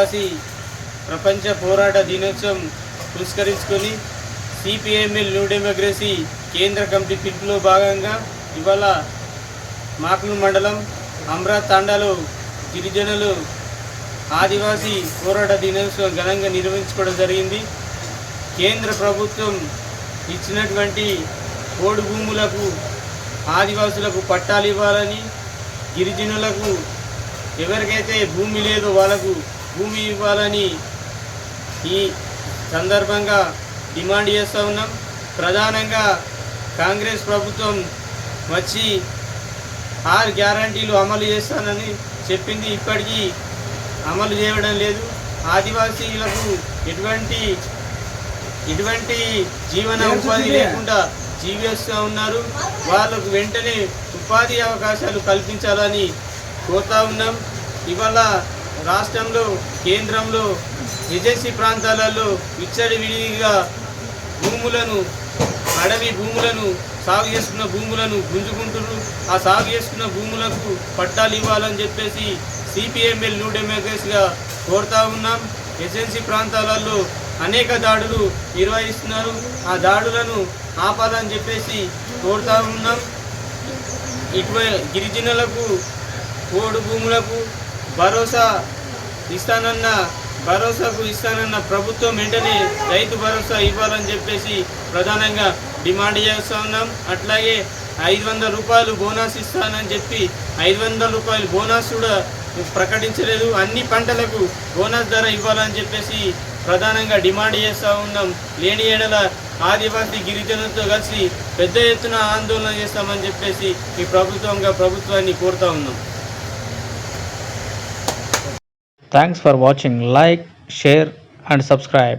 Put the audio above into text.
ఆదివాసీ ప్రపంచ పోరాట దినోత్సవం పురస్కరించుకొని సిపిఎంఎల్ న్యూ డెమోక్రసీ కేంద్ర కమిటీ పిలుపులో భాగంగా ఇవాళ మాకులు మండలం అమ్రాత్ తాండాలో గిరిజనులు ఆదివాసీ పోరాట దినోత్సవం ఘనంగా నిర్వహించుకోవడం జరిగింది. కేంద్ర ప్రభుత్వం ఇచ్చినటువంటి పోడు భూములకు ఆదివాసులకు పట్టాలు ఇవ్వాలని, గిరిజనులకు ఎవరికైతే భూమి లేదో వాళ్ళకు భూమి ఇవ్వాలని ఈ సందర్భంగా డిమాండ్ చేస్తూ ఉన్నాం. ప్రధానంగా కాంగ్రెస్ ప్రభుత్వం వచ్చి 6 గ్యారంటీలు అమలు చేస్తానని చెప్పింది, ఇప్పటికీ అమలు చేయడం లేదు. ఆదివాసీలకు ఎటువంటి జీవన ఉపాధి లేకుండా జీవిస్తూ ఉన్నారు. వాళ్ళకు వెంటనే ఉపాధి అవకాశాలు కల్పించాలని కోరుతా ఉన్నాం. ఇవాళ రాష్ట్రంలో, కేంద్రంలో ఏజెన్సీ ప్రాంతాలలో విచ్చలవిడిగా భూములను, అడవి భూములను, సాగు చేసుకున్న భూములను గుంజుకుంటున్నారు. ఆ సాగు చేసుకున్న భూములకు పట్టాలు ఇవ్వాలని చెప్పేసి సిపిఎంఎల్ న్యూ డెమోక్రసీగా కోరుతా ఉన్నాం. ఏజెన్సీ ప్రాంతాలలో అనేక దాడులు నిర్వహిస్తున్నారు. ఆ దాడులను ఆపాలని చెప్పేసి కోరుతా ఉన్నాం. గిరిజనులకు పోడు భూములకు భరోసాకు ఇస్తానన్న ప్రభుత్వం వెంటనే రైతు భరోసా ఇవ్వాలని చెప్పేసి ప్రధానంగా డిమాండ్ చేస్తూ ఉన్నాం. అట్లాగే 500 రూపాయలు బోనస్ ఇస్తానని చెప్పి 500 రూపాయలు బోనస్ కూడా ప్రకటించలేదు. అన్ని పంటలకు బోనస్ ధర ఇవ్వాలని చెప్పేసి ప్రధానంగా డిమాండ్ చేస్తూ ఉన్నాం. లేని ఏడల ఆదివాసీ గిరిజనులతో కలిసి పెద్ద ఎత్తున ఆందోళన చేస్తామని చెప్పేసి ఈ ప్రభుత్వాన్ని కోరుతా ఉన్నాం. Thanks for watching. Like, share and subscribe.